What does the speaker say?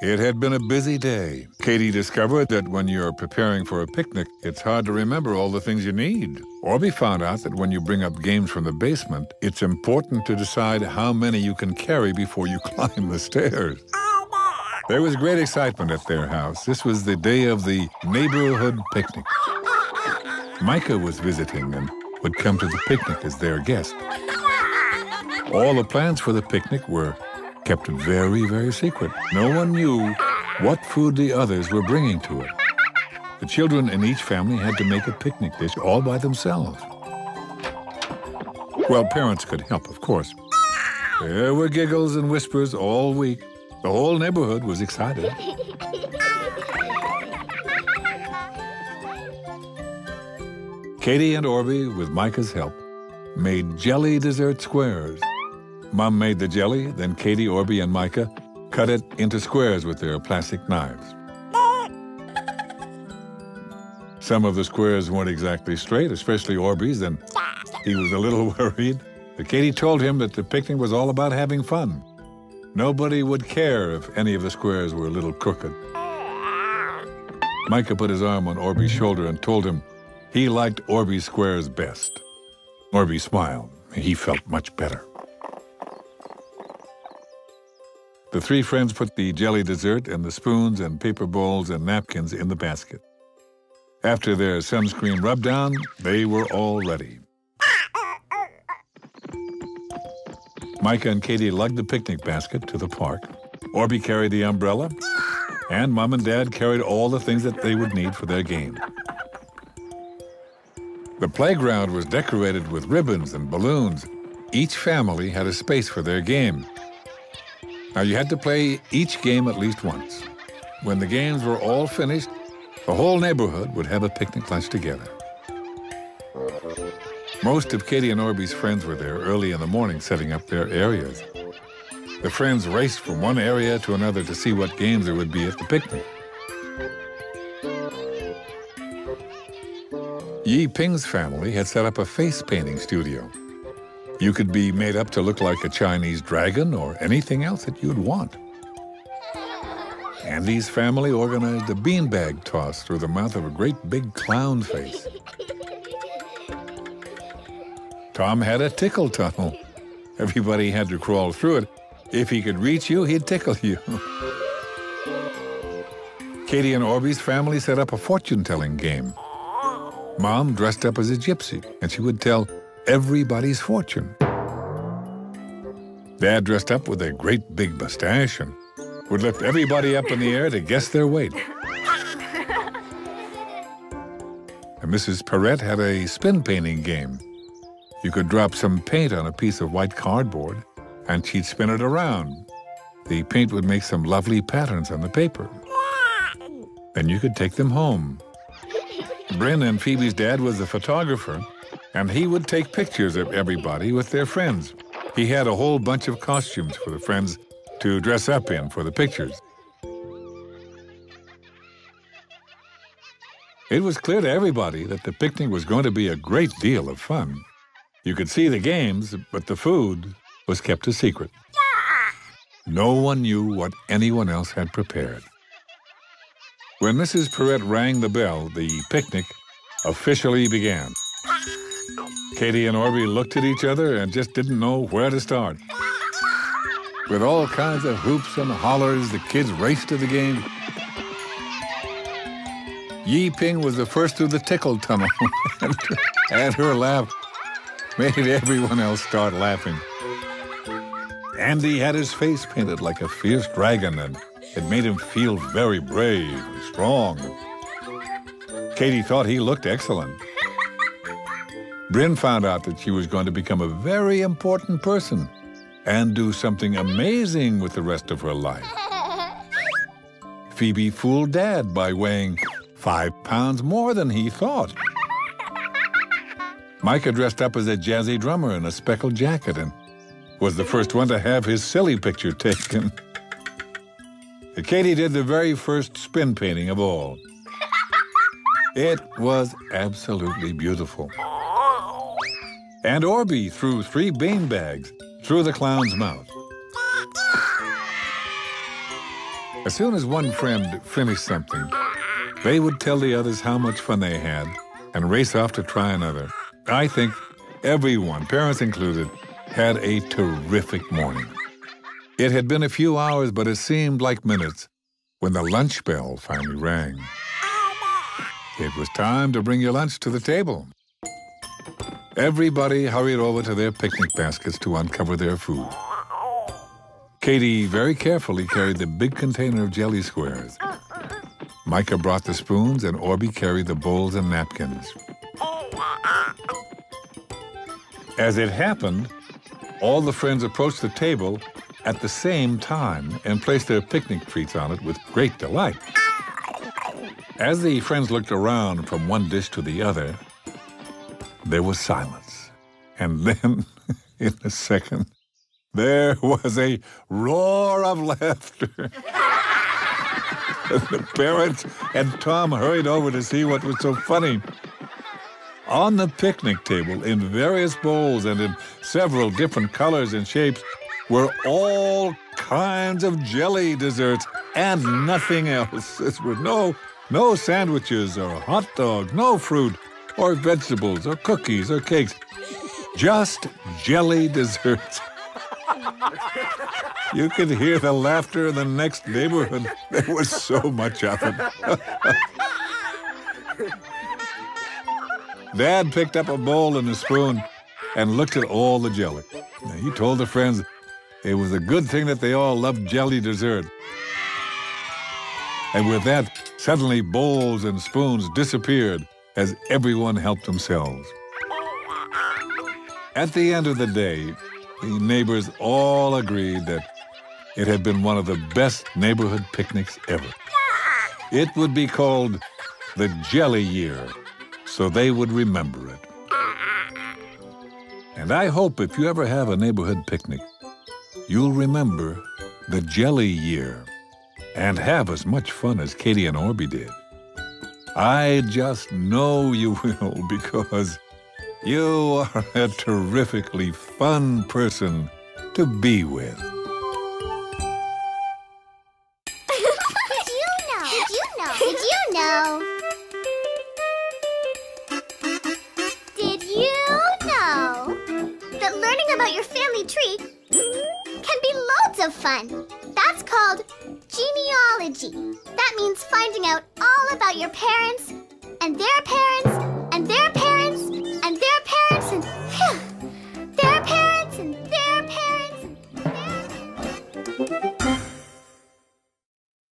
It had been a busy day. Katie discovered that when you're preparing for a picnic, it's hard to remember all the things you need. Orbie found out that when you bring up games from the basement, it's important to decide how many you can carry before you climb the stairs. There was great excitement at their house. This was the day of the neighborhood picnic. Micah was visiting and would come to the picnic as their guest. All the plans for the picnic were kept very, very secret. No one knew what food the others were bringing to it. The children in each family had to make a picnic dish all by themselves. Well, parents could help, of course. There were giggles and whispers all week. The whole neighborhood was excited. Katie and Orbie, with Micah's help, made jelly dessert squares. Mom made the jelly, then Katie, Orbie, and Micah cut it into squares with their plastic knives. Some of the squares weren't exactly straight, especially Orbie's, and he was a little worried. But Katie told him that the picnic was all about having fun. Nobody would care if any of the squares were a little crooked. Micah put his arm on Orbie's shoulder and told him he liked Orbie's squares best. Orbie smiled. He felt much better. The three friends put the jelly dessert and the spoons and paper bowls and napkins in the basket. After their sunscreen rub-down, they were all ready. Micah and Katie lugged the picnic basket to the park. Orbie carried the umbrella, and Mom and Dad carried all the things that they would need for their game. The playground was decorated with ribbons and balloons. Each family had a space for their game. Now, you had to play each game at least once. When the games were all finished, the whole neighborhood would have a picnic lunch together. Most of Katie and Orbie's friends were there early in the morning setting up their areas. The friends raced from one area to another to see what games there would be at the picnic. Yi Ping's family had set up a face painting studio. You could be made up to look like a Chinese dragon or anything else that you'd want. Andy's family organized a beanbag toss through the mouth of a great big clown face. Tom had a tickle tunnel. Everybody had to crawl through it. If he could reach you, he'd tickle you. Katie and Orbie's family set up a fortune-telling game. Mom dressed up as a gypsy, and she would tell everybody's fortune. Dad dressed up with a great big mustache and would lift everybody up in the air to guess their weight. And Mrs. Perrette had a spin painting game. You could drop some paint on a piece of white cardboard, and she'd spin it around. The paint would make some lovely patterns on the paper. Then you could take them home. Bryn and Phoebe's dad was a photographer, and he would take pictures of everybody with their friends. He had a whole bunch of costumes for the friends to dress up in for the pictures. It was clear to everybody that the picnic was going to be a great deal of fun. You could see the games, but the food was kept a secret. No one knew what anyone else had prepared. When Mrs. Perrette rang the bell, the picnic officially began. Katie and Orbie looked at each other and just didn't know where to start. With all kinds of hoops and hollers, the kids raced to the game. Yi Ping was the first through the tickle tunnel, and her laugh made everyone else start laughing. Andy had his face painted like a fierce dragon, and it made him feel very brave and strong. Katie thought he looked excellent. Bryn found out that she was going to become a very important person and do something amazing with the rest of her life. Phoebe fooled Dad by weighing 5 pounds more than he thought. Micah dressed up as a jazzy drummer in a speckled jacket and was the first one to have his silly picture taken. Katie did the very first spin painting of all. It was absolutely beautiful. And Orbie threw 3 beanbags through the clown's mouth. As soon as one friend finished something, they would tell the others how much fun they had and race off to try another. I think everyone, parents included, had a terrific morning. It had been a few hours, but it seemed like minutes when the lunch bell finally rang. It was time to bring your lunch to the table. Everybody hurried over to their picnic baskets to uncover their food. Katie very carefully carried the big container of jelly squares. Micah brought the spoons, and Orbie carried the bowls and napkins. As it happened, all the friends approached the table at the same time and placed their picnic treats on it with great delight. As the friends looked around from one dish to the other, there was silence. And then, in a second, there was a roar of laughter. The parents and Tom hurried over to see what was so funny. On the picnic table, in various bowls and in several different colors and shapes, were all kinds of jelly desserts and nothing else. There were no sandwiches or hot dogs, no fruit or vegetables or cookies or cakes. Just jelly desserts. You could hear the laughter in the next neighborhood. There was so much of it. Dad picked up a bowl and a spoon and looked at all the jelly. He told the friends it was a good thing that they all loved jelly dessert. And with that, suddenly bowls and spoons disappeared as everyone helped themselves. At the end of the day, the neighbors all agreed that it had been one of the best neighborhood picnics ever. It would be called the Jelly Year, so they would remember it. And I hope if you ever have a neighborhood picnic, you'll remember the Jelly Year and have as much fun as Katie and Orbie did. I just know you will, because you are a terrifically fun person to be with. Did you know that learning about your family tree can be loads of fun? That's called genealogy. That means finding out all about your parents and their parents